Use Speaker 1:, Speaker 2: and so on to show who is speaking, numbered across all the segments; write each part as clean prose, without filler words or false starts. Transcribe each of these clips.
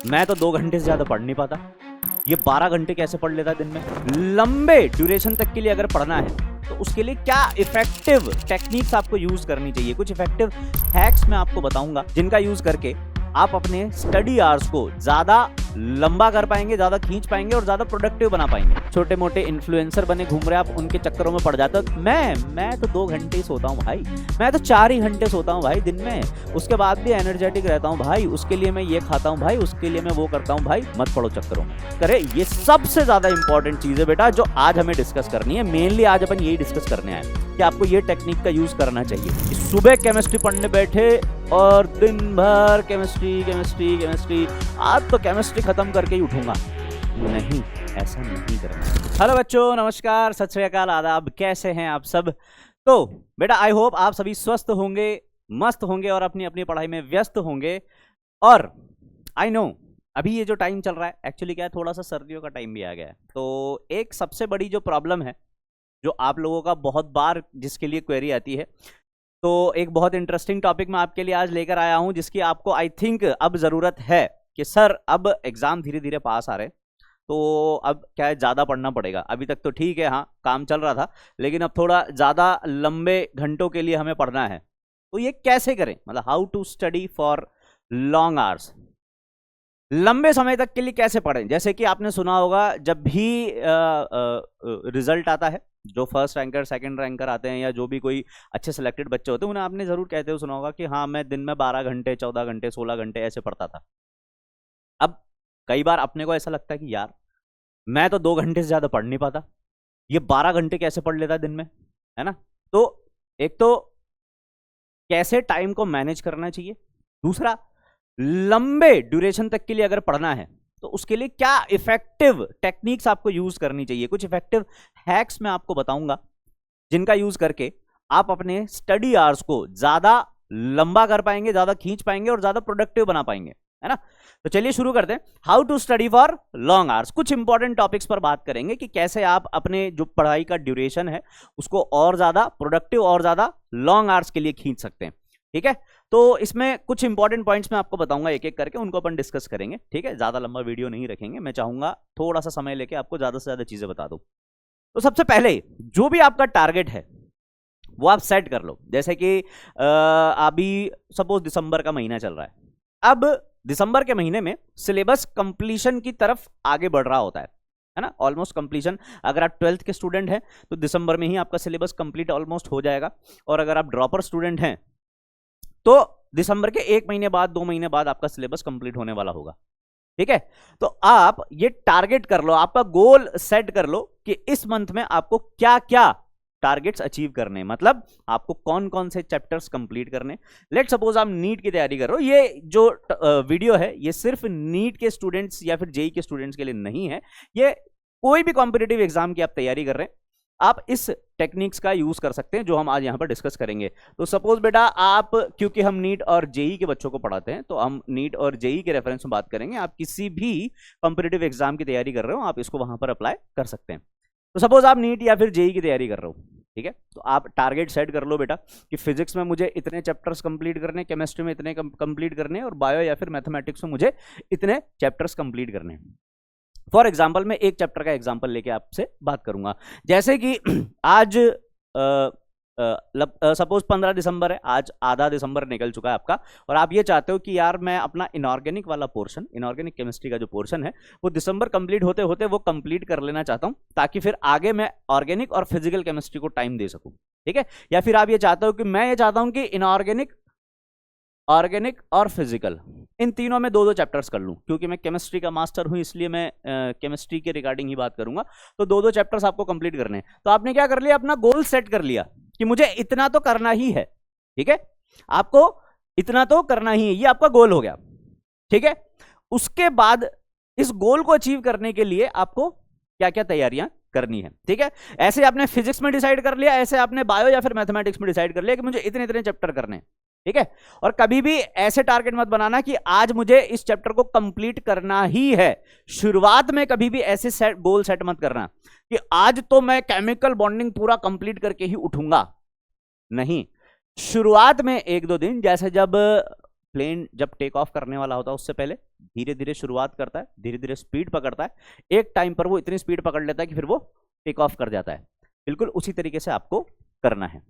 Speaker 1: मैं तो 2 घंटे से ज्यादा पढ़ नहीं पाता, ये 12 घंटे कैसे पढ़ लेता दिन में। लंबे ड्यूरेशन तक के लिए अगर पढ़ना है तो उसके लिए क्या इफेक्टिव टेक्निक्स आपको यूज करनी चाहिए, कुछ इफेक्टिव हैक्स मैं आपको बताऊंगा जिनका यूज करके आप अपने स्टडी आवर्स को ज्यादा लंबा कर पाएंगे, ज्यादा खींच पाएंगे और ज्यादा प्रोडक्टिव बना पाएंगे। छोटे मोटे इन्फ्लुएंसर बने घूम रहे आप, उनके चक्करों में पड़ जाते हो। मैं तो 2 घंटे ही सोता हूँ भाई, मैं तो 4 ही घंटे सोता हूँ भाई दिन में, उसके बाद भी एनर्जेटिक रहता हूँ भाई, उसके लिए मैं ये खाता हूँ भाई, उसके लिए मैं वो करता हूँ भाई। मत पड़ो चक्करों में। करे ये सबसे ज्यादा इंपॉर्टेंट चीज है बेटा जो आज हमें डिस्कस करनी है। मेनली आज अपन यही डिस्कस करने आए कि आपको ये टेक्निक का यूज करना चाहिए। सुबह केमिस्ट्री पढ़ने बैठे और दिन भर केमिस्ट्री केमिस्ट्री केमिस्ट्री, आज तो केमिस्ट्री खत्म करके ही उठूंगा, नहीं, ऐसा नहीं करना। हेलो बच्चों, नमस्कार, सत श्री अकाल, आदाब, कैसे हैं आप सब। तो बेटा आई होप आप सभी स्वस्थ होंगे, मस्त होंगे और अपनी अपनी पढ़ाई में व्यस्त होंगे। और आई नो अभी ये जो टाइम चल रहा है एक्चुअली क्या है, थोड़ा सा सर्दियों का टाइम भी आ गया है। तो एक सबसे बड़ी जो प्रॉब्लम है जो आप लोगों का बहुत बार जिसके लिए क्वेरी आती है, तो एक बहुत इंटरेस्टिंग टॉपिक मैं आपके लिए आज लेकर आया हूं जिसकी आपको आई थिंक अब जरूरत है कि सर अब एग्जाम धीरे धीरे पास आ रहे हैं, तो अब क्या है, ज्यादा पढ़ना पड़ेगा। अभी तक तो ठीक है, हाँ काम चल रहा था, लेकिन अब थोड़ा ज्यादा लंबे घंटों के लिए हमें पढ़ना है। तो ये कैसे करें, मतलब how to study for long hours, लंबे समय तक के लिए कैसे पढ़ें। जैसे कि आपने सुना होगा जब भी रिजल्ट आता है, जो फर्स्ट रैंकर सेकंड रैंकर आते हैं या जो भी कोई अच्छे सिलेक्टेड बच्चे होते हैं, उन्हें आपने जरूर कहते हुए सुना होगा कि हाँ मैं दिन में 12 घंटे 14 घंटे 16 घंटे ऐसे पढ़ता था। अब कई बार अपने को ऐसा लगता है कि यार मैं तो 2 घंटे से ज्यादा पढ़ नहीं पाता, ये 12 घंटे कैसे पढ़ लेता दिन में, है ना। तो एक तो कैसे टाइम को मैनेज करना चाहिए, दूसरा लंबे ड्यूरेशन तक के लिए अगर पढ़ना है तो उसके लिए क्या इफेक्टिव टेक्निक्स आपको यूज करनी चाहिए, कुछ इफेक्टिव हैक्स मैं आपको बताऊंगा जिनका यूज करके आप अपने स्टडी आवर्स को ज्यादा लंबा कर पाएंगे, ज्यादा खींच पाएंगे और ज्यादा प्रोडक्टिव बना पाएंगे, है ना। तो चलिए शुरू करते हैं। How to study for long hours, कुछ इंपॉर्टेंट टॉपिक्स पर बात करेंगे कि कैसे आप अपने जो पढ़ाई का ड्यूरेशन है उसको और ज्यादा प्रोडक्टिव और ज्यादा लॉन्ग आवर्स के लिए खींच सकते हैं। ठीक है, तो इसमें कुछ इंपॉर्टेंट पॉइंट्स मैं आपको बताऊंगा एक एक करके, उनको अपन डिस्कस करेंगे। ठीक है, ज्यादा लंबा वीडियो नहीं रखेंगे, मैं चाहूंगा थोड़ा सा समय लेके आपको ज्यादा से ज्यादा चीजें बता दूं। तो सबसे पहले जो भी आपका टारगेट है वो आप सेट कर लो। जैसे कि अभी सपोज दिसंबर का महीना चल रहा है, अब दिसंबर के महीने में सिलेबस कंप्लीशन की तरफ आगे बढ़ रहा होता है ना, ऑलमोस्ट कंप्लीशन। अगर आप 12th के स्टूडेंट हैं तो दिसंबर में ही आपका सिलेबस कंप्लीट ऑलमोस्ट हो जाएगा, और अगर आप ड्रॉपर स्टूडेंट हैं तो दिसंबर के 1 महीने बाद 2 महीने बाद आपका सिलेबस कंप्लीट होने वाला होगा। ठीक है, तो आप ये टारगेट कर लो, आपका गोल सेट कर लो कि इस मंथ में आपको क्या क्या टारगेट्स अचीव करने, मतलब आपको कौन कौन से चैप्टर्स कंप्लीट करने। लेट सपोज आप नीट की तैयारी कर रहे हो, ये जो वीडियो है ये सिर्फ नीट के स्टूडेंट्स या फिर जेई के स्टूडेंट्स के लिए नहीं है, ये कोई भी कॉम्पिटिटिव एग्जाम की आप तैयारी कर रहे हैं, आप इस टेक्निक्स का यूज कर सकते हैं जो हम आज यहां पर डिस्कस करेंगे। तो सपोज बेटा आप, क्योंकि हम नीट और जेई के बच्चों को पढ़ाते हैं तो हम नीट और जेई के रेफरेंस में बात करेंगे। आप किसी भी कॉम्पिटिटिव एग्जाम की तैयारी कर रहे हो, आप इसको वहां पर अप्लाई कर सकते हैं। तो सपोज आप नीट या फिर जेई की तैयारी कर रहे हो, ठीक है, तो आप टारगेट सेट कर लो बेटा कि फिजिक्स में मुझे इतने चैप्टर्स कंप्लीट करने, केमिस्ट्री में इतने कंप्लीट करने, और बायो या फिर मैथमेटिक्स में मुझे इतने चैप्टर्स कंप्लीट करने। फॉर एग्जाम्पल मैं एक चैप्टर का एग्जाम्पल लेके आपसे बात करूंगा। जैसे कि आज सपोज 15 दिसंबर है, आज आधा दिसंबर निकल चुका है आपका, और आप ये चाहते हो कि यार मैं अपना इनऑर्गेनिक वाला पोर्शन, इनऑर्गेनिक केमिस्ट्री का जो पोर्शन है वो दिसंबर कंप्लीट होते होते वो कंप्लीट कर लेना चाहता हूं, ताकि फिर आगे मैं ऑर्गेनिक और फिजिकल केमिस्ट्री को टाइम दे सकूं। ठीक है, या फिर आप ये चाहते हो कि मैं ये चाहता हूं कि इनऑर्गेनिक, ऑर्गेनिक और फिजिकल, इन तीनों में 2-2 चैप्टर्स कर लूं, क्योंकि मैं केमिस्ट्री का मास्टर हूं इसलिए मैं केमिस्ट्री के रिगार्डिंग ही बात करूंगा। तो 2-2 चैप्टर्स आपको कंप्लीट करने हैं। तो आपने क्या कर लिया, अपना गोल सेट कर लिया कि मुझे इतना तो करना ही है। ठीक है, आपको इतना तो करना ही है, ये आपका गोल हो गया। ठीक है, उसके बाद इस गोल को अचीव करने के लिए आपको क्या क्या तैयारियां करनी है। ठीक है, ऐसे आपने फिजिक्स में डिसाइड कर लिया, ऐसे आपने बायो या फिर मैथमेटिक्स में डिसाइड कर लिया कि मुझे इतने इतने चैप्टर करने हैं। ठीक है, और कभी भी ऐसे टारगेट मत बनाना कि आज मुझे इस चैप्टर को कंप्लीट करना ही है। शुरुआत में कभी भी ऐसे गोल सेट मत करना कि आज तो मैं केमिकल बॉन्डिंग पूरा कंप्लीट करके ही उठूंगा। नहीं, शुरुआत में 1-2 दिन, जैसे जब प्लेन जब टेक ऑफ करने वाला होता है उससे पहले धीरे धीरे शुरुआत करता है, धीरे धीरे स्पीड पकड़ता है, एक टाइम पर वो इतनी स्पीड पकड़ लेता है कि फिर वो टेक ऑफ कर जाता है। बिल्कुल उसी तरीके से आपको करना है।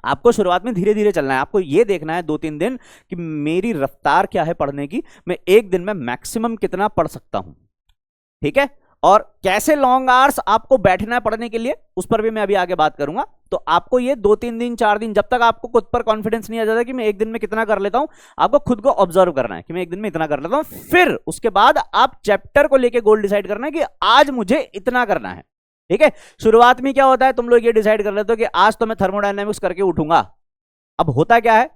Speaker 1: आपको शुरुआत में धीरे धीरे चलना है। आपको ये देखना है 2-3 दिन कि मेरी रफ्तार क्या है पढ़ने की, मैं एक दिन में मैक्सिमम कितना पढ़ सकता हूं, ठीक है। और कैसे लॉन्ग आवर्स आपको बैठना है पढ़ने के लिए, उस पर भी मैं अभी आगे बात करूंगा। तो आपको ये 2-3 दिन 4 दिन, जब तक आपको खुद पर कॉन्फिडेंस नहीं आ जाता कि मैं एक दिन में कितना कर लेता हूं, आपको खुद को ऑब्जर्व करना है कि मैं एक दिन में इतना कर लेता हूं। फिर उसके बाद आप चैप्टर को लेके गोल डिसाइड करना है कि आज मुझे इतना करना है, ठीक है। शुरुआत में क्या होता है, तुम लोग ये डिसाइड कर लेते हो कि आज तो मैं थर्मोडायनेमिक्स करके उठूंगा। अब होता क्या है,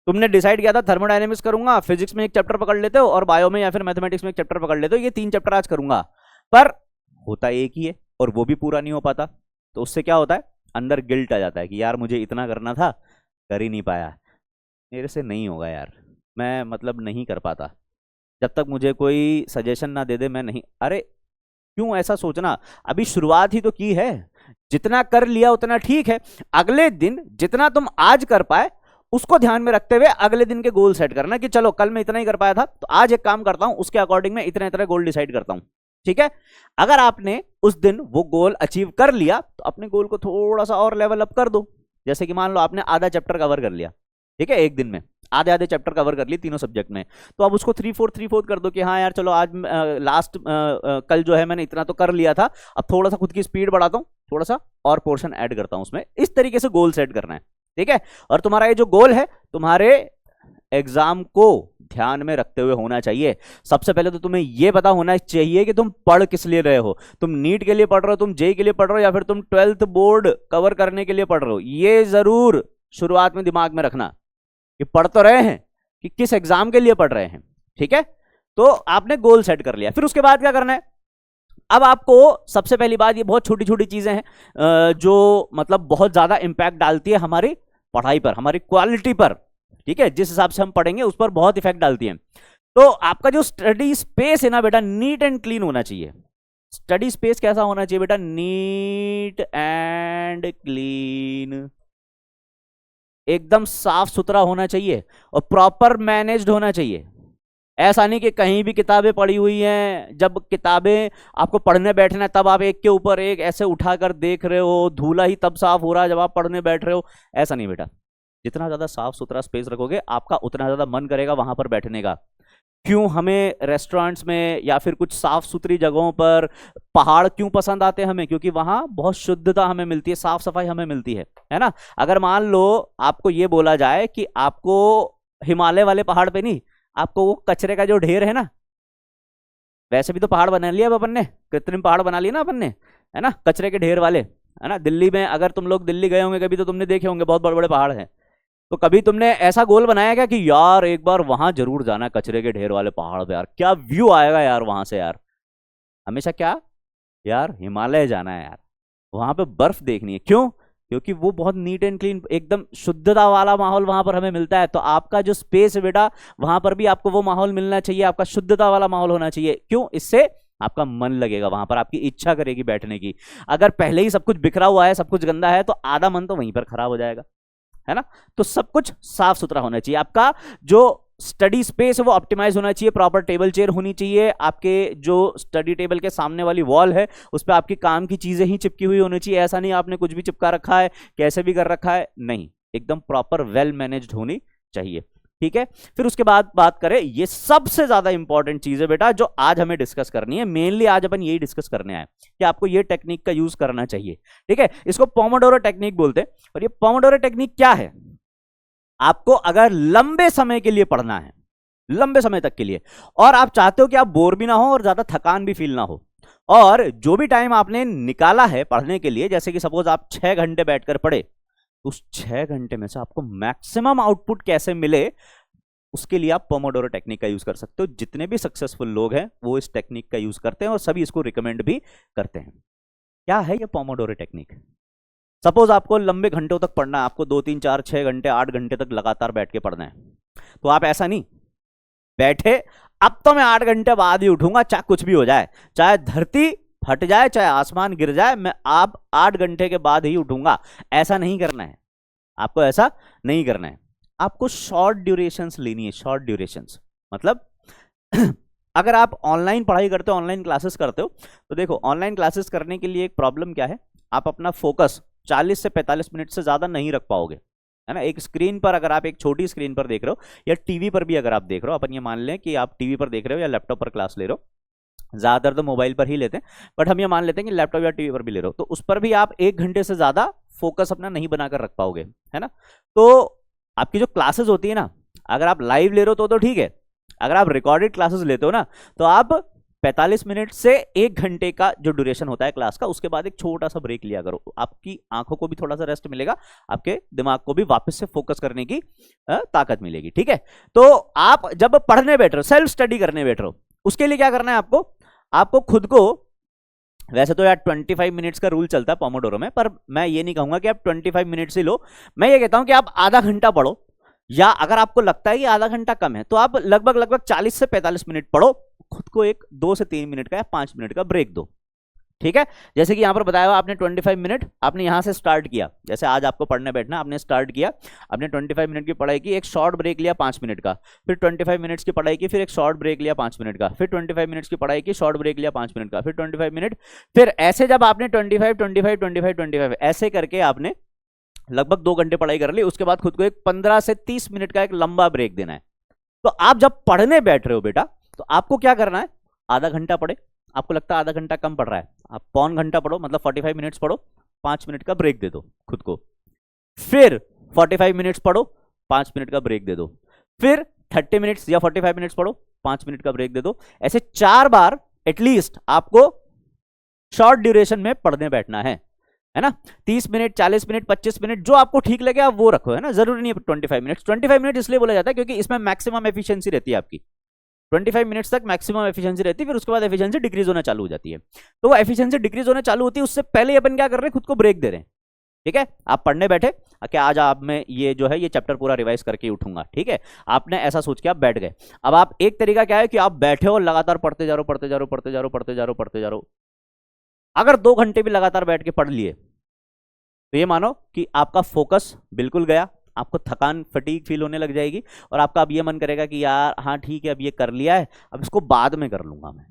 Speaker 1: तुमने डिसाइड किया था थर्मोडायनेमिक्स करूंगा, फिजिक्स में एक चैप्टर पकड़ लेते हो और बायो में या फिर मैथमेटिक्स में एक चैप्टर पकड़ लेते हो, ये 3 चैप्टर आज करूंगा, पर होता एक ही है और वो भी पूरा नहीं हो पाता। तो उससे क्या होता है, अंदर गिल्ट आ जाता है कि यार मुझे इतना करना था, कर ही नहीं पाया, मेरे से नहीं होगा यार, मैं मतलब नहीं कर पाता, जब तक मुझे कोई सजेशन ना दे दे मैं नहीं। अरे क्यों ऐसा सोचना, अभी शुरुआत ही तो की है, जितना कर लिया उतना ठीक है। अगले दिन जितना तुम आज कर पाए उसको ध्यान में रखते हुए अगले दिन के गोल सेट करना कि चलो कल मैं इतना ही कर पाया था, तो आज एक काम करता हूं, उसके अकॉर्डिंग मैं इतना इतना गोल डिसाइड करता हूं, ठीक है। अगर आपने उस दिन वो गोल अचीव कर लिया तो अपने गोल को थोड़ा सा और लेवल अप कर दो। जैसे कि मान लो आपने आधा चैप्टर कवर कर लिया, ठीक है, एक दिन में आधे आधे चैप्टर कवर कर लिए तीनों सब्जेक्ट में, तो अब उसको 3/4 कर दो कि हाँ यार चलो आज लास्ट कल जो है मैंने इतना तो कर लिया था, अब थोड़ा सा खुद की स्पीड बढ़ाता हूँ, थोड़ा सा और पोर्शन ऐड करता हूँ उसमें। इस तरीके से गोल सेट करना है, ठीक है। और तुम्हारा ये जो गोल है तुम्हारे एग्जाम को ध्यान में रखते हुए होना चाहिए। सबसे पहले तो तुम्हें यह पता होना चाहिए कि तुम पढ़ किस लिए रहे हो। तुम नीट के लिए पढ़ रहे हो, तुम जेई के लिए पढ़ रहे हो, या फिर तुम 12th बोर्ड कवर करने के लिए पढ़ रहे हो। ये जरूर शुरुआत में दिमाग में रखना कि पढ़ तो रहे हैं कि किस एग्जाम के लिए पढ़ रहे हैं, ठीक है। तो आपने गोल सेट कर लिया, फिर उसके बाद क्या करना है। अब आपको सबसे पहली बात, ये बहुत छोटी छोटी चीजें हैं जो मतलब बहुत ज्यादा इंपैक्ट डालती है हमारी पढ़ाई पर, हमारी क्वालिटी पर, ठीक है, जिस हिसाब से हम पढ़ेंगे उस पर बहुत इफेक्ट डालती है। तो आपका जो स्टडी स्पेस है ना बेटा, नीट एंड क्लीन होना चाहिए। स्टडी स्पेस कैसा होना चाहिए बेटा, नीट एंड क्लीन, एकदम साफ सुथरा होना चाहिए और प्रॉपर मैनेज्ड होना चाहिए। ऐसा नहीं कि कहीं भी किताबें पड़ी हुई हैं, जब किताबें आपको पढ़ने बैठना है तब आप एक के ऊपर एक ऐसे उठाकर देख रहे हो, धूला ही तब साफ हो रहा है जब आप पढ़ने बैठ रहे हो। ऐसा नहीं बेटा, जितना ज्यादा साफ सुथरा स्पेस रखोगे आपका उतना ज्यादा मन करेगा वहां पर बैठने का। क्यों हमें रेस्टोरेंट्स में या फिर कुछ साफ सुथरी जगहों पर पहाड़ क्यों पसंद आते हैं हमें, क्योंकि वहां बहुत शुद्धता हमें मिलती है, साफ सफाई हमें मिलती है ना। अगर मान लो आपको ये बोला जाए कि आपको हिमालय वाले पहाड़ पे नहीं, आपको वो कचरे का जो ढेर है ना, वैसे भी तो पहाड़ बना लिया अपन ने, कृत्रिम पहाड़ बना लिए ना अपन ने, है ना, कचरे के ढेर वाले, है ना। दिल्ली में अगर तुम लोग दिल्ली गए होंगे कभी तो तुमने देखे होंगे बहुत बड़े बड़े पहाड़ हैं। तो कभी तुमने ऐसा गोल बनाया क्या कि यार एक बार वहां जरूर जाना है कचरे के ढेर वाले पहाड़ पे, यार क्या व्यू आएगा यार वहां से, यार हमेशा क्या यार हिमालय जाना है यार, वहां पे बर्फ देखनी है। क्यों, क्योंकि वो बहुत नीट एंड क्लीन, एकदम शुद्धता वाला माहौल वहां पर हमें मिलता है। तो आपका जो स्पेस है बेटा, वहां पर भी आपको वो माहौल मिलना चाहिए, आपका शुद्धता वाला माहौल होना चाहिए। क्यों, इससे आपका मन लगेगा वहां पर, आपकी इच्छा करेगी बैठने की। अगर पहले ही सब कुछ बिखरा हुआ है, सब कुछ गंदा है, तो आधा मन तो वहीं पर खराब हो जाएगा, है ना। तो सब कुछ साफ सुथरा होना चाहिए। आपका जो स्टडी स्पेस है वो ऑप्टिमाइज होना चाहिए, प्रॉपर टेबल चेयर होनी चाहिए, आपके जो स्टडी टेबल के सामने वाली वॉल है उस पर आपकी काम की चीजें ही चिपकी हुई होनी चाहिए। ऐसा नहीं आपने कुछ भी चिपका रखा है, कैसे भी कर रखा है, नहीं, एकदम प्रॉपर वेल मैनेज्ड होनी चाहिए, ठीक है। फिर उसके बाद बात करें, ये सबसे ज्यादा इंपॉर्टेंट चीज है बेटा जो आज हमें डिस्कस करनी है, मेनली आज अपन यही डिस्कस करने आए कि आपको ये टेक्निक का यूज करना चाहिए, ठीक है। इसको पोमोडोरो टेक्निक बोलते हैं। और ये पोमोडोरो टेक्निक क्या है, आपको अगर लंबे समय के लिए पढ़ना है, लंबे समय तक के लिए, और आप चाहते हो कि आप बोर भी ना हो और ज्यादा थकान भी फील ना हो, और जो भी टाइम आपने निकाला है पढ़ने के लिए, जैसे कि सपोज आप 6 घंटे बैठकर पढ़े, उस 6 घंटे में से आपको मैक्सिमम आउटपुट कैसे मिले, उसके लिए आप पोमोडोरो टेक्निक का यूज कर सकते हो। जितने भी सक्सेसफुल लोग हैं वो इस टेक्निक का यूज करते हैं और सभी इसको रिकमेंड भी करते हैं। क्या है ये पोमोडोरो टेक्निक? सपोज आपको लंबे घंटों तक पढ़ना है, आपको 2, 3, 4, 6 घंटे 8 घंटे तक लगातार बैठ के पढ़ना है, तो आप ऐसा नहीं बैठे अब तो मैं 8 घंटे बाद ही उठूंगा, चाहे कुछ भी हो जाए, चाहे धरती फट जाए, चाहे आसमान गिर जाए, मैं आप 8 घंटे के बाद ही उठूंगा, ऐसा नहीं करना है। आपको ऐसा नहीं करना है। आपको शॉर्ट ड्यूरेशंस लेनी है, शॉर्ट ड्यूरेशंस मतलब अगर आप ऑनलाइन पढ़ाई करते हो, ऑनलाइन क्लासेस करते हो, तो देखो ऑनलाइन क्लासेस करने के लिए एक प्रॉब्लम क्या है, आप अपना फोकस 40 से 45 मिनट से ज्यादा नहीं रख पाओगे, है ना। एक स्क्रीन पर अगर आप एक छोटी स्क्रीन पर देख रहे हो या टीवी पर भी अगर आप देख रहे हो, अपन ये मान लें कि आप टीवी पर देख रहे हो या लैपटॉप पर क्लास ले रहे हो, ज्यादातर तो मोबाइल पर ही लेते हैं, बट हम ये मान लेते हैं कि लैपटॉप या टीवी पर भी ले रहे हो, तो उस पर भी आप 1 घंटे से ज्यादा फोकस अपना नहीं बनाकर रख पाओगे, है ना। तो आपकी जो क्लासेस होती है ना, अगर आप लाइव ले रहे हो तो ठीक है, अगर आप रिकॉर्डेड क्लासेस लेते हो ना, तो आप 45 मिनट से 1 घंटे का जो ड्यूरेशन होता है क्लास का, उसके बाद एक छोटा सा ब्रेक लिया करो, आपकी आंखों को भी थोड़ा सा रेस्ट मिलेगा, आपके दिमाग को भी वापस से फोकस करने की ताकत मिलेगी, ठीक है। तो आप जब पढ़ने बैठ रहे हो, सेल्फ स्टडी करने बैठ रहे हो, उसके लिए क्या करना है आपको खुद को, वैसे तो यार 25 मिनट्स का रूल चलता है पोमोडोरो में, पर मैं ये नहीं कहूंगा कि आप 25 मिनट्स ही लो, मैं ये कहता हूं कि आप आधा घंटा पढ़ो, या अगर आपको लगता है कि आधा घंटा कम है तो आप लगभग 40 से 45 मिनट पढ़ो, खुद को एक 2 से 3 मिनट का या 5 मिनट का ब्रेक दो, ठीक है। जैसे कि यहां पर बताया हुआ आपने 25 मिनट आपने यहां से स्टार्ट किया, जैसे आज आपको पढ़ने बैठना, आपने स्टार्ट किया, आपने 25 मिनट की पढ़ाई की, एक शॉर्ट ब्रेक लिया 5 मिनट का, फिर 25 मिनट्स की पढ़ाई की, फिर एक शॉर्ट ब्रेक लिया 5 मिनट का, फिर 25 मिनट्स की पढ़ाई की, शॉर्ट ब्रेक लिया 5 मिनट का, फिर 25 मिनट, फिर ऐसे जब आपने 25 ऐसे करके आपने लगभग 2 घंटे पढ़ाई कर ली, उसके बाद खुद को एक 15 से 30 मिनट का एक लंबा ब्रेक देना है। तो आप जब पढ़ने बैठ रहे हो बेटा, तो आपको क्या करना है, आधा घंटा पढ़े, आपको लगता है आधा घंटा कम पढ़ रहा है, आप पौन घंटा पढ़ो, मतलब 45 मिनट्स पढ़ो, 5 मिनट का ब्रेक दे दो खुद को, फिर 45 मिनट्स पढ़ो, 5 मिनट का ब्रेक दे दो, फिर 30 मिनट्स या 45 मिनट्स पढ़ो, 5 मिनट का ब्रेक दे दो। ऐसे 4 बार एटलीस्ट आपको शॉर्ट ड्यूरेशन में पढ़ने बैठना है ना। 30 मिनट, 40 मिनट, 25 मिनट, जो आपको ठीक लगे आप वो रखो, है ना, जरूरी नहीं है 25 मिनट। 25 मिनट इसलिए बोला जाता है क्योंकि इसमें मैक्सिमम एफिशिएंसी रहती है आपकी, 25 मिनट्स तक मैक्सिमम एफिशिएंसी रहती है, फिर उसके बाद एफिशिएंसी डिक्रीज होना चालू हो जाती है। तो वो एफिशिएंसी डिक्रीज होना चालू होती है, उससे पहले अपन क्या कर रहे हैं, खुद को ब्रेक दे रहे हैं, ठीक है। आप पढ़ने बैठे कि आज आप में ये जो है ये चैप्टर पूरा रिवाइज करके ही उठूंगा, ठीक है, आपने ऐसा सोच के आप बैठ गए। अब आप एक तरीका क्या है कि आप बैठे हो, लगातार पढ़ते जा रहे हो, अगर 2 घंटे भी लगातार बैठ के पढ़ लिए तो ये मानो कि आपका फोकस बिल्कुल गया, आपको थकान, फटीग फील होने लग जाएगी, और आपका अब ये मन करेगा कि यार हाँ ठीक है, अब ये कर लिया है, अब इसको बाद में कर लूंगा मैं,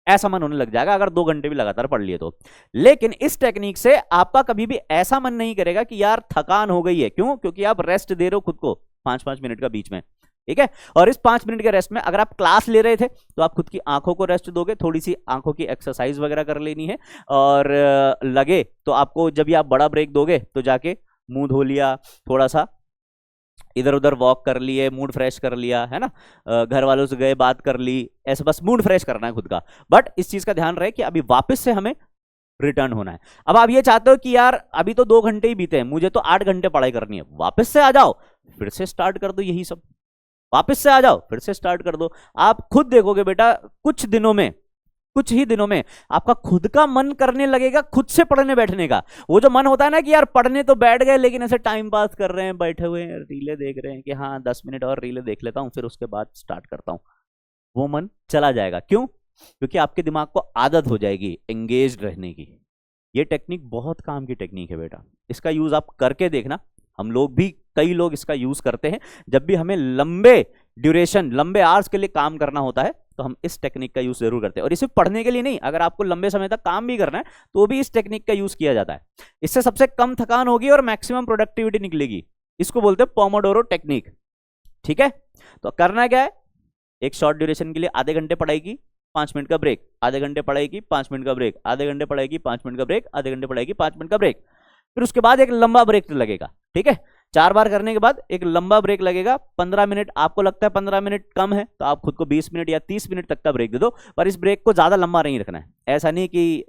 Speaker 1: ऐसा मन होने लग जाएगा अगर 2 घंटे भी लगातार पढ़ लिए तो। लेकिन इस टेक्निक से आपका कभी भी ऐसा मन नहीं करेगा कि यार थकान हो गई है, क्यों, क्योंकि आप रेस्ट दे रहे हो खुद को 5-5 मिनट का बीच में, ठीक है। और इस 5 मिनट के रेस्ट में अगर आप क्लास ले रहे थे तो आप खुद की आंखों को रेस्ट दोगे, थोड़ी सी आंखों की एक्सरसाइज वगैरह कर लेनी है, और लगे तो आपको जब भी आप बड़ा ब्रेक दोगे तो जाके मुंह धो लिया, थोड़ा सा इधर उधर वॉक कर लिए, मूड फ्रेश कर लिया, है ना, घर वालों से गए, बात कर ली, ऐसे बस मूड फ्रेश करना है खुद का। बट इस चीज का ध्यान रहे कि अभी वापस से हमें रिटर्न होना है। अब आप ये चाहते हो कि यार अभी तो 2 घंटे ही बीते हैं, मुझे तो 8 घंटे पढ़ाई करनी है, वापस से आ जाओ, फिर से स्टार्ट कर दो यही सब, वापस से आ जाओ, फिर से स्टार्ट कर दो। आप खुद देखोगे बेटा कुछ ही दिनों में आपका खुद का मन करने लगेगा खुद से पढ़ने बैठने का। वो जो मन होता है ना कि यार पढ़ने तो बैठ गए लेकिन ऐसे टाइम पास कर रहे हैं, बैठे हुए हैं, रीले देख रहे हैं कि हाँ 10 मिनट और रीले देख लेता हूँ, फिर उसके बाद स्टार्ट करता हूँ, वो मन चला जाएगा। क्यों? क्योंकि आपके दिमाग को आदत हो जाएगी एंगेज्ड रहने की। ये टेक्निक बहुत काम की टेक्निक है बेटा, इसका यूज आप करके देखना। हम लोग भी, कई लोग इसका यूज करते हैं जब भी हमें लंबे ड्यूरेशन, लंबे आवर्स के लिए काम करना होता है, तो हम इस टेक्निक का यूज जरूर करते हैं। और इसे पढ़ने के लिए नहीं, अगर आपको लंबे समय तक काम भी करना है तो भी इस टेक्निक का यूज किया जाता है। इससे सबसे कम थकान होगी और मैक्सिमम प्रोडक्टिविटी निकलेगी। इसको बोलते हैं पोमोडोरो टेक्निक, ठीक है। तो करना क्या है, एक शॉर्ट ड्यूरेशन के लिए आधे घंटे पढ़ाई की, 5 मिनट का ब्रेक, आधे घंटे पढ़ाई की, 5 मिनट का ब्रेक, आधे घंटे पढ़ाई की, 5 मिनट का ब्रेक, आधे घंटे पढ़ाई की, 5 मिनट का ब्रेक, फिर उसके बाद एक लंबा ब्रेक लगेगा, ठीक है। 4 बार करने के बाद एक लंबा ब्रेक लगेगा, 15 मिनट। आपको लगता है 15 मिनट कम है तो आप खुद को 20 मिनट या 30 मिनट तक का ब्रेक दे दो, पर इस ब्रेक को ज्यादा लंबा नहीं रखना है। ऐसा नहीं कि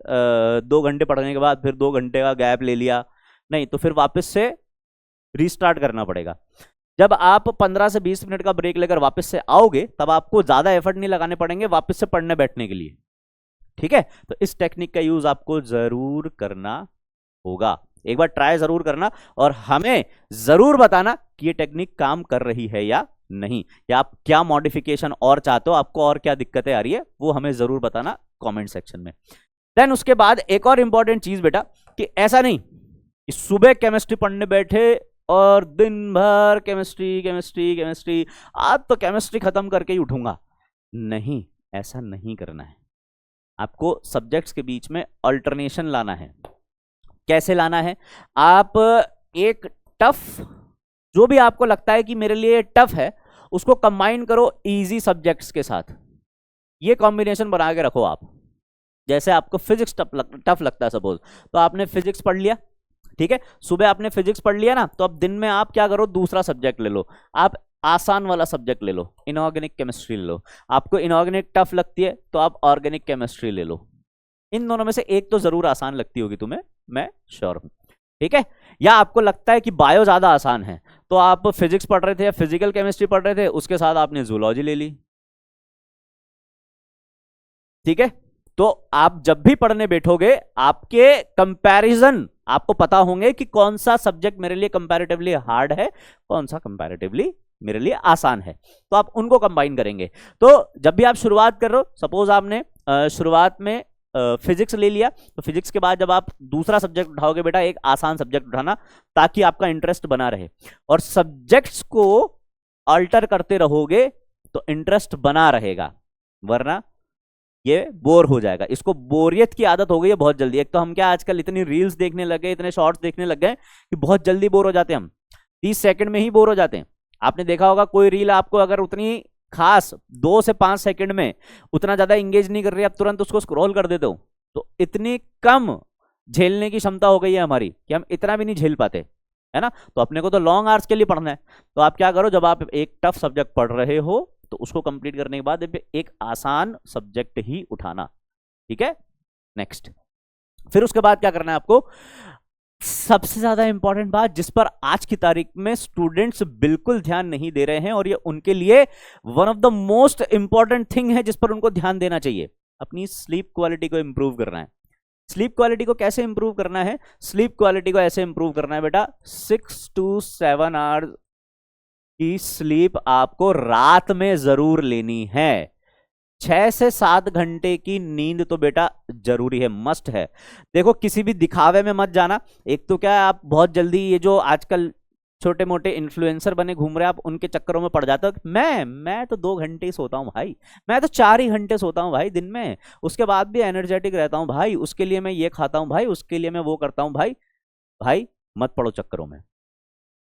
Speaker 1: 2 घंटे पढ़ने के बाद फिर 2 घंटे का गैप ले लिया, नहीं, तो फिर वापस से रीस्टार्ट करना पड़ेगा। जब आप 15 से 20 मिनट का ब्रेक लेकर वापस से आओगे तब आपको ज्यादा एफर्ट नहीं लगाने पड़ेंगे वापस से पढ़ने बैठने के लिए, ठीक है। तो इस टेक्निक का यूज आपको जरूर करना होगा, एक बार ट्राई जरूर करना और हमें जरूर बताना कि ये टेक्निक काम कर रही है या नहीं, या आप क्या मॉडिफिकेशन और चाहते हो, आपको और क्या दिक्कतें आ रही है, वो हमें जरूर बताना कमेंट सेक्शन में। देन उसके बाद एक और इंपॉर्टेंट चीज बेटा, कि ऐसा नहीं कि सुबह केमिस्ट्री पढ़ने बैठे और दिन भर केमिस्ट्री केमिस्ट्री केमिस्ट्री, आज तो केमिस्ट्री खत्म करके ही उठूंगा। नहीं, ऐसा नहीं करना है। आपको सब्जेक्ट्स के बीच में अल्टरनेशन लाना है। कैसे लाना है? आप एक टफ, जो भी आपको लगता है कि मेरे लिए टफ है, उसको कंबाइन करो इजी सब्जेक्ट्स के साथ। ये कॉम्बिनेशन बना के रखो आप। जैसे आपको फिजिक्स टफ लगता है सपोज, तो आपने फिजिक्स पढ़ लिया, ठीक है, सुबह आपने फिजिक्स पढ़ लिया ना, तो अब दिन में आप क्या करो, दूसरा सब्जेक्ट ले लो, आप आसान वाला सब्जेक्ट ले लो, इनऑर्गेनिक केमिस्ट्री ले लो। आपको इनऑर्गेनिक टफ लगती है तो आप ऑर्गेनिक केमिस्ट्री ले लो। इन दोनों में से एक तो जरूर आसान लगती होगी तुम्हें, मैं श्योर हूं, ठीक है। या आपको लगता है कि बायो ज्यादा आसान है, तो आप फिजिक्स पढ़ रहे थे या फिजिकल केमिस्ट्री पढ़ रहे थे, उसके साथ आपने जूलॉजी ले ली, ठीक है। तो आप जब भी पढ़ने बैठोगे, आपके कंपैरिजन आपको पता होंगे कि कौन सा सब्जेक्ट मेरे लिए कंपैरेटिवली हार्ड है, कौन सा कंपैरेटिवली मेरे लिए आसान है, तो आप उनको कंबाइन करेंगे। तो जब भी आप शुरुआत कर रहे हो, सपोज आपने शुरुआत में फिजिक्स ले लिया, तो फिजिक्स के बाद जब आप दूसरा सब्जेक्ट उठाओगे बेटा, एक आसान सब्जेक्ट उठाना, ताकि आपका इंटरेस्ट बना रहे। और सब्जेक्ट्स को अल्टर करते रहोगे तो इंटरेस्ट बना रहेगा, वरना ये बोर हो जाएगा। इसको बोरियत की आदत हो गई है बहुत जल्दी। एक तो हम क्या आजकल इतनी रील्स देखने लगे, इतने शॉर्ट्स देखने लग गए कि बहुत जल्दी बोर हो जाते हैं हम, 30 सेकंड में ही बोर हो जाते हैं। आपने देखा होगा कोई रील आपको अगर उतनी खास 2 से 5 सेकंड में उतना ज्यादा इंगेज नहीं कर रही, आप तुरंत उसको स्क्रॉल कर देते हो। तो इतनी कम झेलने की क्षमता हो गई है हमारी कि हम इतना भी नहीं झेल पाते, है ना। तो अपने को तो लॉन्ग आवर्स के लिए पढ़ना है। तो आप क्या करो, जब आप एक टफ सब्जेक्ट पढ़ रहे हो तो उसको कंप्लीट करने के बाद एक आसान सब्जेक्ट ही उठाना, ठीक है। नेक्स्ट, फिर उसके बाद क्या करना है आपको, सबसे ज्यादा इंपॉर्टेंट बात जिस पर आज की तारीख में स्टूडेंट्स बिल्कुल ध्यान नहीं दे रहे हैं, और ये उनके लिए one of the most important thing है जिस पर उनको ध्यान देना चाहिए, अपनी स्लीप क्वालिटी को इंप्रूव करना है। स्लीप क्वालिटी को कैसे इंप्रूव करना है? स्लीप क्वालिटी को ऐसे इंप्रूव करना है बेटा, 6 to 7 आवर्स की स्लीप आपको रात में जरूर लेनी है। 6 से 7 घंटे की नींद तो बेटा जरूरी है, मस्ट है। देखो, किसी भी दिखावे में मत जाना। एक तो क्या है, आप बहुत जल्दी ये जो आजकल छोटे मोटे इन्फ्लुएंसर बने घूम रहे हैं, आप उनके चक्करों में पड़ जाते हो। मैं तो 2 घंटे ही सोता हूँ भाई, मैं तो 4 ही घंटे सोता हूँ भाई दिन में, उसके बाद भी एनर्जेटिक रहता हूँ भाई, उसके लिए मैं ये खाता हूँ भाई, उसके लिए मैं वो करता हूँ भाई। भाई मत पड़ो चक्करों में।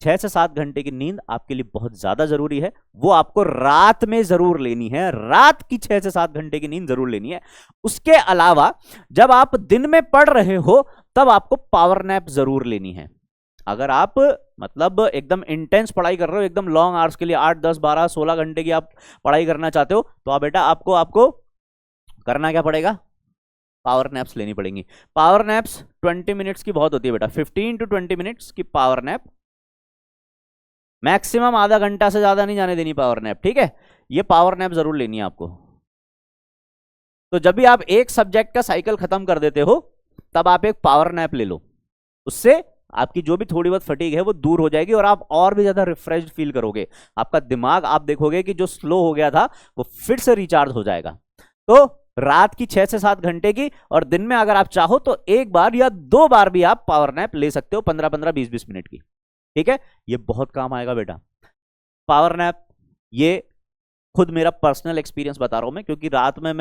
Speaker 1: 6 से 7 घंटे की नींद आपके लिए बहुत ज्यादा जरूरी है, वो आपको रात में जरूर लेनी है। रात की 6 से 7 घंटे की नींद जरूर लेनी है। उसके अलावा जब आप दिन में पढ़ रहे हो तब आपको पावर नैप जरूर लेनी है। अगर आप मतलब एकदम इंटेंस पढ़ाई कर रहे हो, एकदम लॉन्ग आवर्स के लिए 8, 10, 12, 16 घंटे की आप पढ़ाई करना चाहते हो, तो आप बेटा आपको करना क्या पड़ेगा, पावर नैप्स लेनी पड़ेंगी। पावर नैप्स 20 मिनट्स की बहुत होती है बेटा, 15 to 20 मिनट्स की पावर नैप, मैक्सिमम आधा घंटा से ज्यादा नहीं जाने देनी पावर नैप, ठीक है। ये पावर नैप जरूर लेनी है आपको। तो जब भी आप एक सब्जेक्ट का साइकिल खत्म कर देते हो, तब आप एक पावर नैप ले लो, उससे आपकी जो भी थोड़ी बहुत फटीग है वो दूर हो जाएगी और आप और भी ज्यादा रिफ्रेश्ड फील करोगे। आपका दिमाग, आप देखोगे कि जो स्लो हो गया था वो फिर से रिचार्ज हो जाएगा। तो रात की 6 से 7 घंटे की, और दिन में अगर आप चाहो तो 1 बार या 2 बार भी आप पावर नैप ले सकते हो, 15-15, 20-20 मिनट की, ठीक है। ये बहुत काम आएगा बेटा पावर नैप। ये खुद मेरा पर्सनल एक्सपीरियंस बता रहा हूं मैं, क्योंकि रात में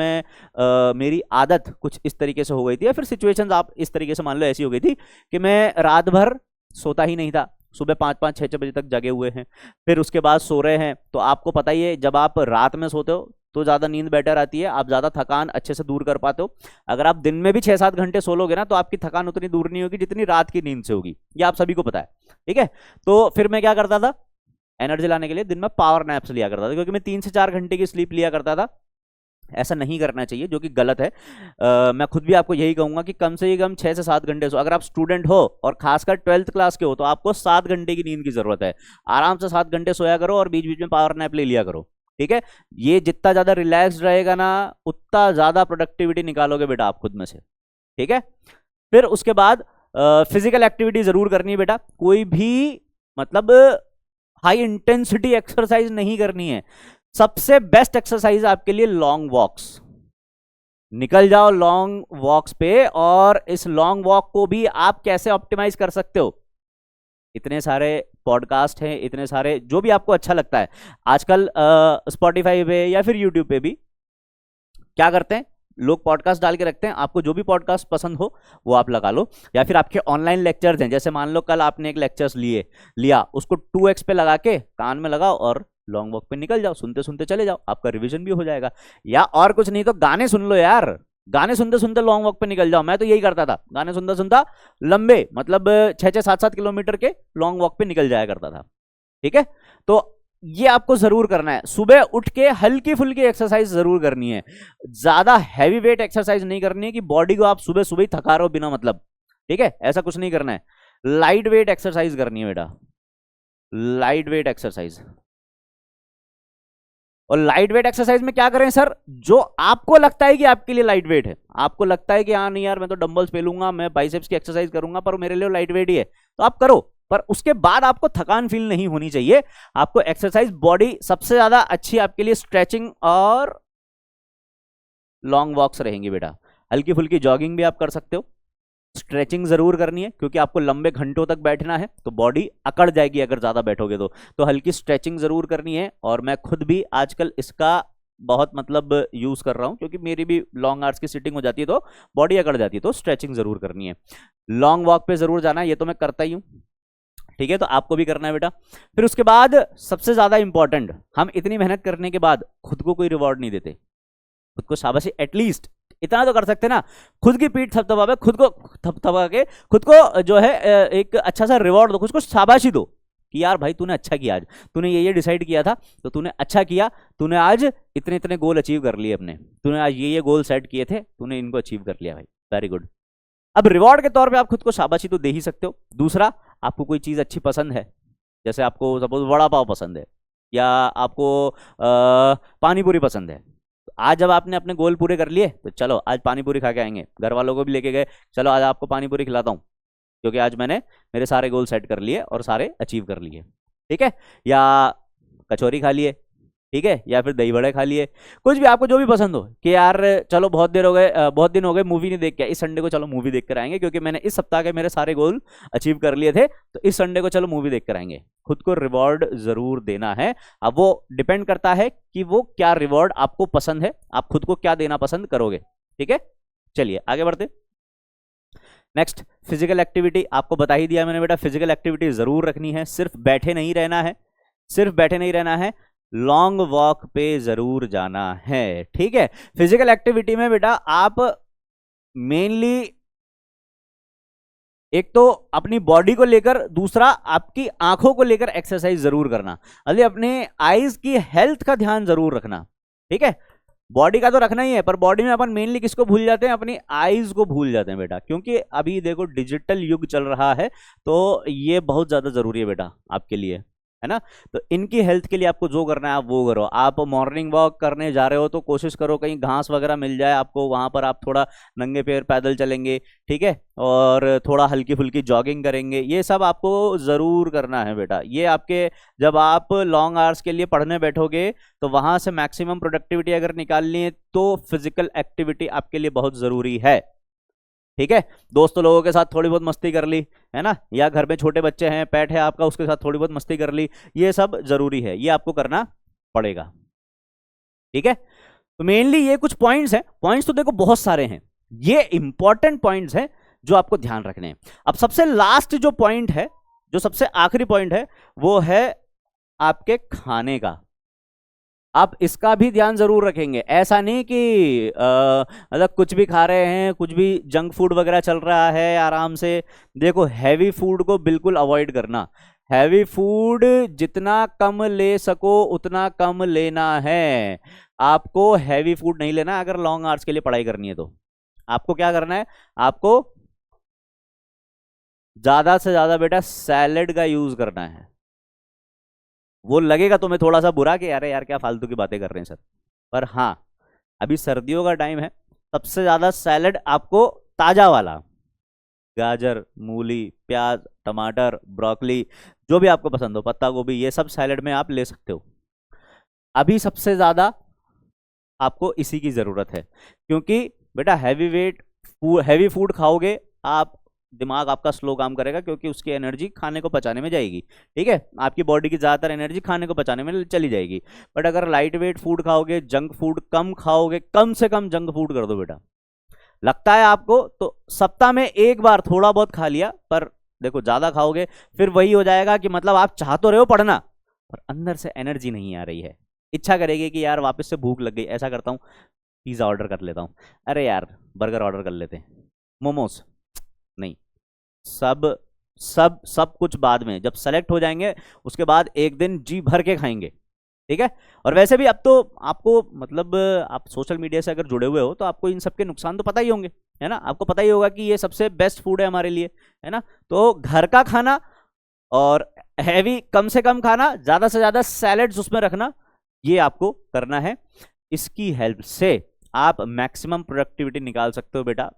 Speaker 1: मेरी आदत कुछ इस तरीके से हो गई थी, या फिर सिचुएशंस आप इस तरीके से मान लो ऐसी हो गई थी कि मैं रात भर सोता ही नहीं था, सुबह 5-5, 6-6 बजे तक जगे हुए हैं, फिर उसके बाद सो रहे हैं। तो आपको पता ही है, जब आप रात में सोते हो तो ज्यादा नींद बेटर आती है, आप ज्यादा थकान अच्छे से दूर कर पाते हो। अगर आप दिन में भी 6-7 घंटे सो लोगे ना, तो आपकी थकान उतनी दूर नहीं होगी जितनी रात की नींद से होगी, ये आप सभी को पता है, ठीक है। तो फिर मैं क्या करता था, एनर्जी लाने के लिए दिन में पावर नैप्स लिया करता था, क्योंकि मैं 3 से 4 घंटे की स्लीप लिया करता था। ऐसा नहीं करना चाहिए, जो कि गलत है। मैं खुद भी आपको यही कहूंगा कि कम से कम 6 से 7 घंटे सो। अगर आप स्टूडेंट हो और खासकर 12th क्लास के हो, तो आपको 7 घंटे की नींद की जरूरत है। आराम से 7 घंटे सोया करो और बीच बीच में पावर नैप ले लिया करो, ठीक है। ये जितना ज्यादा रिलैक्स रहेगा ना, उतना ज्यादा प्रोडक्टिविटी निकालोगे बेटा आप खुद में से, ठीक है। फिर उसके बाद फिजिकल एक्टिविटी जरूर करनी है बेटा। कोई भी मतलब हाई इंटेंसिटी एक्सरसाइज नहीं करनी है। सबसे बेस्ट एक्सरसाइज आपके लिए लॉन्ग वॉक्स। निकल जाओ लॉन्ग वॉक्स पे, और इस लॉन्ग वॉक को भी आप कैसे ऑप्टिमाइज कर सकते हो, इतने सारे पॉडकास्ट हैं, इतने सारे जो भी आपको अच्छा लगता है। आजकल स्पॉटिफाई पे या फिर यूट्यूब पे भी क्या करते हैं लोग, पॉडकास्ट डाल के रखते हैं। आपको जो भी पॉडकास्ट पसंद हो वो आप लगा लो, या फिर आपके ऑनलाइन लेक्चर्स हैं, जैसे मान लो कल आपने एक लेक्चर्स लिया, उसको 2x पे लगा के कान में लगाओ और लॉन्ग वॉक पे निकल जाओ, सुनते सुनते चले जाओ, आपका रिवीजन भी हो जाएगा। या और कुछ नहीं तो गाने सुन लो यार, गाने सुनते सुनते लॉन्ग वॉक पे निकल जाओ। मैं तो यही करता था, गाने सुनता सुनता लंबे मतलब 6-7 किलोमीटर के लॉन्ग वॉक पे निकल जाया करता था। ठीक है, तो ये आपको जरूर करना है। सुबह उठ के हल्की फुल्की एक्सरसाइज जरूर करनी है, ज्यादा हैवी वेट एक्सरसाइज नहीं करनी है कि बॉडी को आप सुबह सुबह ही थका रहे हो बिना मतलब। ठीक है, ऐसा कुछ नहीं करना है, लाइट वेट एक्सरसाइज करनी है बेटा, लाइट वेट एक्सरसाइज। और लाइट वेट एक्सरसाइज में क्या करें सर, जो आपको लगता है कि आपके लिए लाइट वेट है, आपको लगता है कि हाँ नहीं यार मैं तो डंबल्स पे लूंगा, मैं बाइसेप्स की एक्सरसाइज करूंगा, पर मेरे लिए लाइट वेट ही है, तो आप करो, पर उसके बाद आपको थकान फील नहीं होनी चाहिए। आपको एक्सरसाइज बॉडी सबसे ज्यादा अच्छी आपके लिए स्ट्रेचिंग और लॉन्ग वॉक्स रहेंगी बेटा। हल्की फुल्की जॉगिंग भी आप कर सकते हो, स्ट्रेचिंग जरूर करनी है क्योंकि आपको लंबे घंटों तक बैठना है तो बॉडी अकड़ जाएगी अगर ज्यादा बैठोगे तो हल्की स्ट्रेचिंग जरूर करनी है। और मैं खुद भी आजकल इसका बहुत मतलब यूज कर रहा हूं क्योंकि मेरी भी लॉन्ग आवर्स की सिटिंग हो जाती है तो बॉडी अकड़ जाती है, तो स्ट्रेचिंग जरूर करनी है। लॉन्ग वॉक पे जरूर जाना है, ये तो मैं करता ही हूं। ठीक है, तो आपको भी करना है बेटा। फिर उसके बाद सबसे ज्यादा इंपॉर्टेंट, हम इतनी मेहनत करने के बाद खुद को कोई रिवॉर्ड नहीं देते, खुद को शाबाशी एटलीस्ट इतना तो कर सकते ना, खुद की पीठ थपथपा के खुद को थपथपा के खुद को जो है एक अच्छा सा रिवॉर्ड दो, खुद को शाबाशी दो कि यार भाई तूने अच्छा किया, आज तूने ये डिसाइड किया था तो तूने अच्छा किया, तूने आज इतने इतने गोल अचीव कर लिए अपने, तूने आज ये गोल सेट किए थे, तूने इनको अचीव कर लिया भाई, वेरी गुड। अब रिवॉर्ड के तौर पे आप खुद को शाबाशी तो दे ही सकते हो। दूसरा, आपको कोई चीज़ अच्छी पसंद है, जैसे आपको सपोज वड़ा पाव पसंद है या आपको पानी पूरी पसंद है, तो आज जब आपने अपने गोल पूरे कर लिए तो चलो आज पानी पूरी खा के आएंगे, घर वालों को भी लेके गए, चलो आज आपको पानी पूरी खिलाता हूँ क्योंकि आज मैंने मेरे सारे गोल सेट कर लिए और सारे अचीव कर लिए। ठीक है, या कचौरी खा लिए, ठीक है, या फिर दही बड़े खा लिए, कुछ भी आपको जो भी पसंद हो कि यार चलो बहुत दिन हो गए मूवी नहीं देख के, इस संडे को चलो मूवी देख कर आएंगे क्योंकि मैंने इस सप्ताह के मेरे सारे गोल अचीव कर लिए थे, तो इस संडे को चलो मूवी देख कर आएंगे। खुद को रिवॉर्ड जरूर देना है। अब वो डिपेंड करता है कि वो क्या रिवॉर्ड आपको पसंद है, आप खुद को क्या देना पसंद करोगे। ठीक है, चलिए आगे बढ़ते। Next, physical activity. आपको बता ही दिया मैंने बेटा, फिजिकल एक्टिविटी जरूर रखनी है, सिर्फ बैठे नहीं रहना है, सिर्फ बैठे नहीं रहना है, लॉन्ग वॉक पे जरूर जाना है। ठीक है, फिजिकल एक्टिविटी में बेटा आप मेनली एक तो अपनी बॉडी को लेकर, दूसरा आपकी आंखों को लेकर एक्सरसाइज जरूर करना, अरे अपने आईज की हेल्थ का ध्यान जरूर रखना। ठीक है, बॉडी का तो रखना ही है, पर बॉडी में अपन मेनली किसको भूल जाते हैं, अपनी आईज को भूल जाते हैं बेटा, क्योंकि अभी देखो डिजिटल युग चल रहा है तो ये बहुत ज्यादा जरूरी है बेटा आपके लिए, है ना। तो इनकी हेल्थ के लिए आपको जो करना है आप वो करो। आप मॉर्निंग वॉक करने जा रहे हो तो कोशिश करो कहीं घास वगैरह मिल जाए आपको, वहां पर आप थोड़ा नंगे पैर पैदल चलेंगे, ठीक है, और थोड़ा हल्की फुल्की जॉगिंग करेंगे, ये सब आपको जरूर करना है बेटा। ये आपके जब आप लॉन्ग आवर्स के लिए पढ़ने बैठोगे तो वहां से मैक्सिमम प्रोडक्टिविटी अगर निकालनी है तो फिजिकल एक्टिविटी आपके लिए बहुत जरूरी है। ठीक है, दोस्तों लोगों के साथ थोड़ी बहुत मस्ती कर ली, है ना, या घर में छोटे बच्चे हैं, पेट है आपका, उसके साथ थोड़ी बहुत मस्ती कर ली, ये सब जरूरी है, ये आपको करना पड़ेगा। ठीक है, तो मेनली ये कुछ पॉइंट्स हैं, पॉइंट्स तो देखो बहुत सारे हैं, ये इंपॉर्टेंट पॉइंट्स हैं जो आपको ध्यान रखने हैं। अब सबसे लास्ट जो पॉइंट है, जो सबसे आखिरी पॉइंट है, वो है आपके खाने का। आप इसका भी ध्यान जरूर रखेंगे, ऐसा नहीं कि मतलब कुछ भी खा रहे हैं, कुछ भी जंक फूड वगैरह चल रहा है आराम से। देखो हैवी फूड को बिल्कुल अवॉइड करना, हैवी फूड जितना कम ले सको उतना कम लेना है। आपको हैवी फूड नहीं लेना अगर लॉन्ग आवर्स के लिए पढ़ाई करनी है तो। आपको क्या करना है, आपको ज्यादा से ज्यादा बेटा सैलेड का यूज करना है। वो लगेगा तुम्हें थोड़ा सा बुरा कि अरे यार क्या फालतू की बातें कर रहे हैं सर, पर हाँ अभी सर्दियों का टाइम है, सबसे ज्यादा सैलेड आपको ताजा वाला, गाजर, मूली, प्याज, टमाटर, ब्रोकली, जो भी आपको पसंद हो, पत्ता गोभी, ये सब सैलेड में आप ले सकते हो। अभी सबसे ज्यादा आपको इसी की जरूरत है, क्योंकि बेटा हैवी फूड खाओगे आप दिमाग आपका स्लो काम करेगा, क्योंकि उसकी एनर्जी खाने को पचाने में जाएगी। ठीक है, आपकी बॉडी की ज़्यादातर एनर्जी खाने को पचाने में चली जाएगी। बट अगर लाइट वेट फूड खाओगे, जंक फूड कम खाओगे, कम से कम जंक फूड कर दो बेटा, लगता है आपको तो सप्ताह में एक बार थोड़ा बहुत खा लिया, पर देखो ज़्यादा खाओगे फिर वही हो जाएगा कि मतलब आप चाह तो रहे हो पढ़ना, पर अंदर से एनर्जी नहीं आ रही है, इच्छा करेगी कि यार वापस से भूख लग गई, ऐसा करता हूँ पिज़्ज़ा ऑर्डर कर लेता हूँ, अरे यार बर्गर ऑर्डर कर लेते हैं, मोमोज नहीं, सब सब सब कुछ बाद में, जब सेलेक्ट हो जाएंगे उसके बाद एक दिन जी भर के खाएंगे। ठीक है, और वैसे भी अब तो आपको मतलब आप सोशल मीडिया से अगर जुड़े हुए हो तो आपको इन सब के नुकसान तो पता ही होंगे, है ना, आपको पता ही होगा कि ये सबसे बेस्ट फूड है हमारे लिए, है ना। तो घर का खाना और हैवी कम से कम खाना, ज़्यादा से ज़्यादा सैलेड्स उसमें रखना, ये आपको करना है। इसकी हेल्प से आप मैक्सिमम प्रोडक्टिविटी निकाल सकते हो बेटा,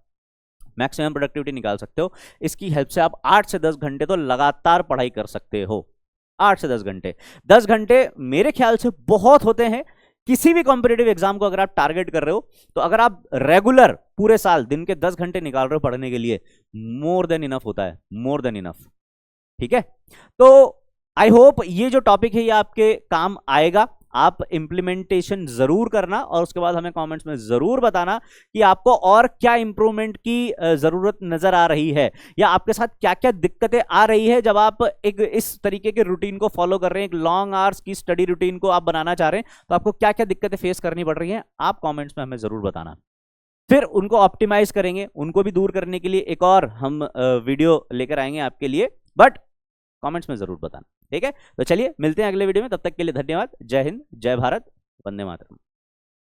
Speaker 1: मैक्सिमम प्रोडक्टिविटी निकाल सकते हो। इसकी हेल्प से आप 8 से 10 घंटे तो लगातार पढ़ाई कर सकते हो, 8 से 10 घंटे। 10 घंटे मेरे ख्याल से बहुत होते हैं किसी भी कॉम्पिटिटिव एग्जाम को अगर आप टारगेट कर रहे हो, तो अगर आप रेगुलर पूरे साल दिन के 10 घंटे निकाल रहे हो पढ़ने के लिए, मोर देन इनफ होता है, मोर देन इनफ। ठीक है, तो आई होप ये जो टॉपिक है ये आपके काम आएगा, आप इंप्लीमेंटेशन जरूर करना और उसके बाद हमें कमेंट्स में जरूर बताना कि आपको और क्या इंप्रूवमेंट की जरूरत नजर आ रही है, या आपके साथ क्या क्या दिक्कतें आ रही है जब आप एक इस तरीके के रूटीन को फॉलो कर रहे हैं, एक लॉन्ग आवर्स की स्टडी रूटीन को आप बनाना चाह रहे हैं, तो आपको क्या क्या दिक्कतें फेस करनी पड़ रही हैं, आप कॉमेंट्स में हमें जरूर बताना। फिर उनको ऑप्टिमाइज करेंगे, उनको भी दूर करने के लिए एक और हम वीडियो लेकर आएंगे आपके लिए, बट कमेंट्स में जरूर बताना। ठीक है, तो चलिए मिलते हैं अगले वीडियो में, तब तक के लिए धन्यवाद। जय हिंद, जय भारत, वंदे मातरम।